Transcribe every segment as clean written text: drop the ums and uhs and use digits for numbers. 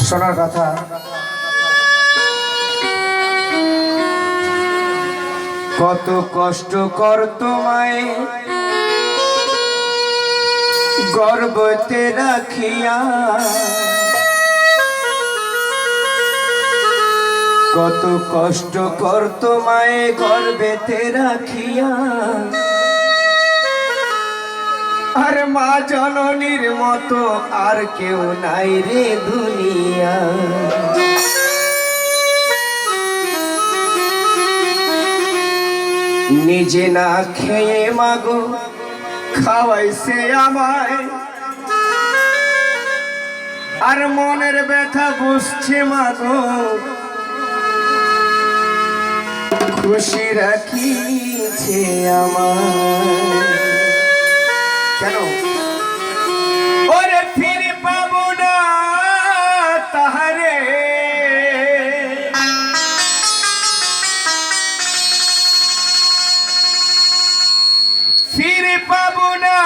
শোনার কথা কত কষ্ট কর তোমায় গর্ভতে রাখিয়া, কত কষ্ট কর তোমায় গর্ভেতে রাখিয়া, আর মা জননীর মতো আর কেউ নাই রে দুনিয়া। নিজে না খেয়ে মাগো খাওয়াইছে আমায়, আর মনের ব্যথা বুঝছে মাগো খুশি রাখিছে আমায়। কেন ওরে ফিরে পাবো না তাহারে, ফিরে পাবো না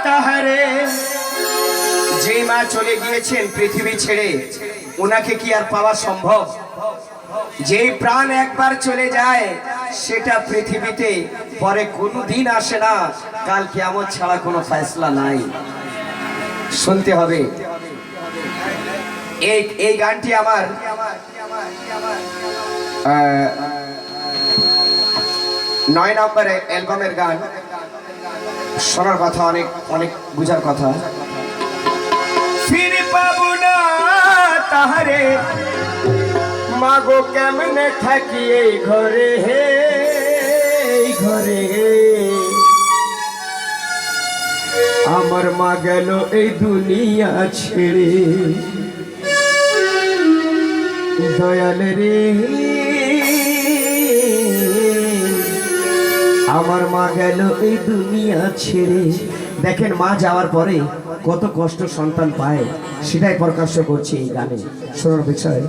তাহারে। যে মা চলে গিয়েছেন পৃথিবী ছেড়ে, ওনাকে কি আর পাওয়া সম্ভব? যে প্রাণ একবার চলে যায় সেটা পৃথিবীতে পরে কোনোদিন আসে না। কাল কিয়ামত ছাড়া কোনো ফয়সালা নাই, শুনতে হবে। এই গানটি আমার 9 নম্বরে অ্যালবামের গান। শোনার কথা, অনেক অনেক বুঝার কথা। ফিরে পাবো না তাহারে, মাগো কেমনে থাকি এই ঘরে, হে এই ঘরে। আমার মা গেল এই দুনিয়া ছেড়ে, দয়াল রে আমার মা গেল এই দুনিয়া ছেড়ে। দেখেন মা যাওয়ার পরে কত কষ্ট সন্তান পায়, সেটাই প্রকাশ করছি এই গানে। শোনার বিষয়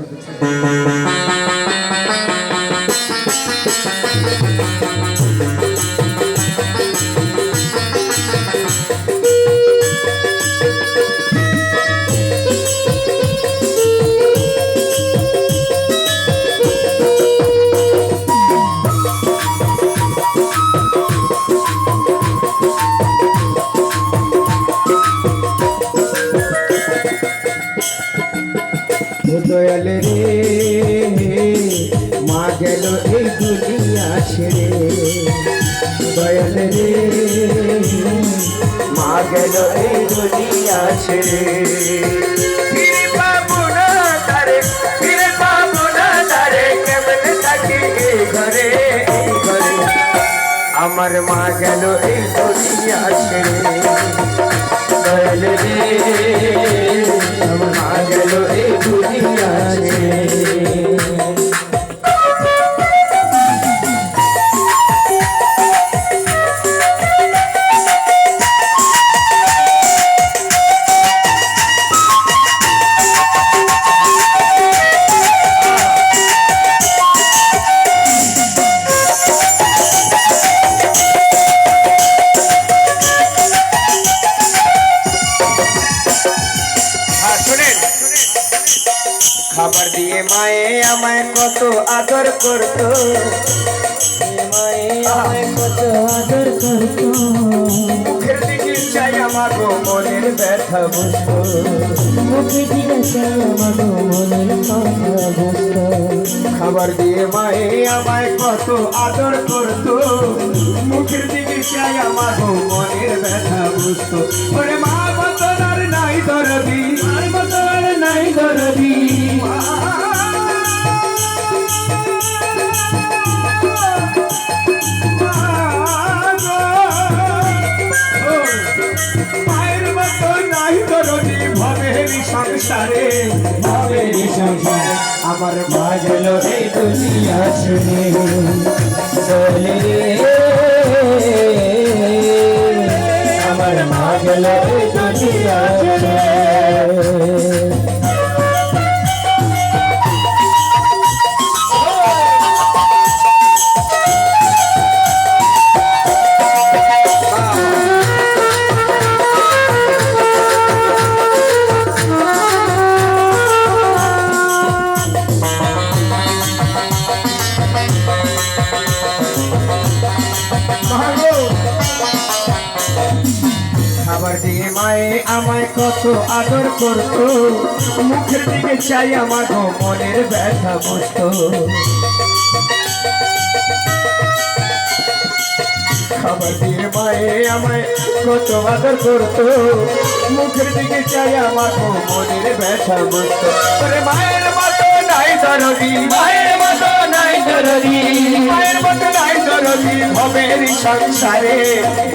দয়াল রে মা গেল এই দুনিয়া ছেড়ে, দয়াল রে মা গেল এই দুনিয়া ছেড়ে। ফিরে পাবো না তারে, ফিরে পাবো না তারে, কেমনে থাকি এই ঘরে এই ঘরে। আমার মা গেল এই দুনিয়া ছেড়ে, দয়াল রে আমার মা গেল এই দুনিয়া ছেড়ে। খাবার দিয়ে মায়ে আমায় কত আদর করতো, মায়ে আমায় কত আদর করতো, মুখের দিকে চাই আমাগো মনের ব্যথা বুঝতো, মুখের দিকে চাই আমাগো মনের ব্যথা বুঝতো। খাবার দিয়ে মায়ে আমায় কত আদর করতো, মুখের দিকে চাই আমাগো মনের ব্যথা বুঝতো। ওরে মা মতন আর নাই দরদি, মার মতন সংসারে ভবের সংসারে আমার মা গেল এই দুনিয়া ছেড়ে চলে আমার মা গেল এই দুনিয়া ছেড়ে খাবার দিয়ে মায়ে আমায় কত আদর করতো মুখের দিকে চাই আমার মনের ব্যথা বুঝতো খাবার দিয়ে মায়ে আমায় কত আদর করতো মুখের দিকে চাই আমার মনের ব্যথা বুঝতো মায়ের মতো নাই দরদি মায়ের মতো নাই দরদি মায়ের মতো নাই দরদি ভবের সংসারে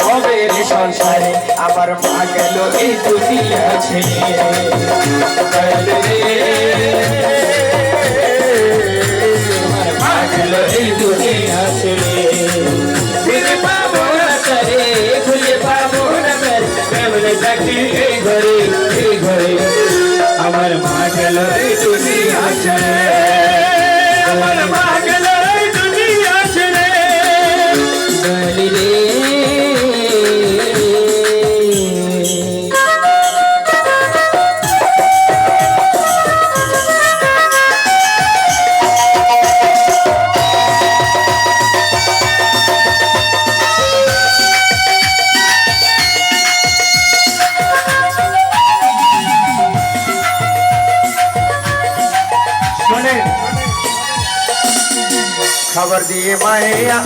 ভবের সংসারে আমার মা গেল এই দুনিয়া ছেড়ে মা গেল এই দুনিয়া ছেড়ে ফিরে পাবো না তারে খুঁজে পাবো না তারে কেমনে থাকি এই ঘরে আমার মা গেল এই দুনিয়া ছেড়ে আমার মা গেল এই দুনিয়া ছেড়ে গলি রে খবর দিয়ে মায়া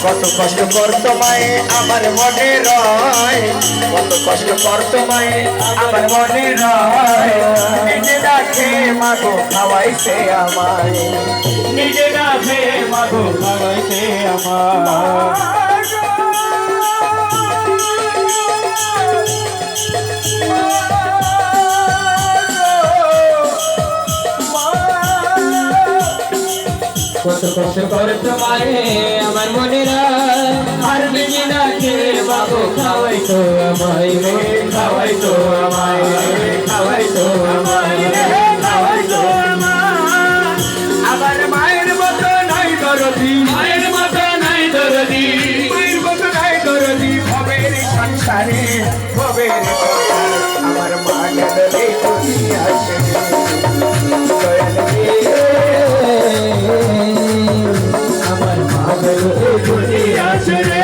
কত কষ্ট করতো মায়ে আমার মনে রয় কত কষ্ট করতো মায়ে আমার মনে রয় নিজে না খেয়ে মাগো খাওয়াইছে আমায় নিজে না খেয়ে মাগো খাওয়াইছে আমায় কত কষ্ট করতো মায়ে আমার মনে আর নিজে না খেয়ে বাবু খাওয়াইতো আমায় খাওয়াইতো আমায় খাওয়াইতো আমায় খাওয়াইতো আমায় আবার মায়ের মতো নাই দরদি মায়ের মতো নাই দরদি মায়ের মতো নাই দরদি ভবের সংসারে ভবের সংসারে আমার মা গেল এই দুনিয়া ছেড়ে আমার মা গেল এই দুনিয়া ছেড়ে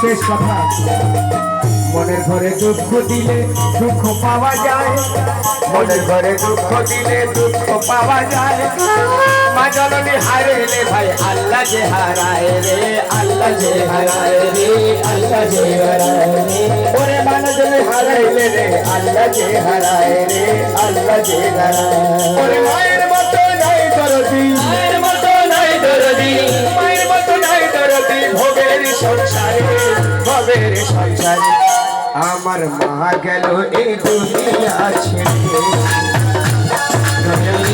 শেষ কথা মনের ঘরে দুঃখ দিলে দুঃখ পাওয়া যায় মনের ঘরে দুঃখ দিলে দুঃখ পাওয়া যায় মা জননী হারাইলে ভাই আল্লাহ যে হারায় রে আল্লাহ যে হারায় রে আল্লাহ যে হারায় রে ওরে মা জননী হারাইলে রে আল্লাহ যে হারায় রে আল্লাহ যে হারায় ওরে মায়ের মতো নাই দরদি মায়ের মতো নাই দরদি মায়ের মতো নাই দরদি ভোগের সংসারে ভবের সংসারে আমার মা গেল এই দুনিয়া ছেড়ে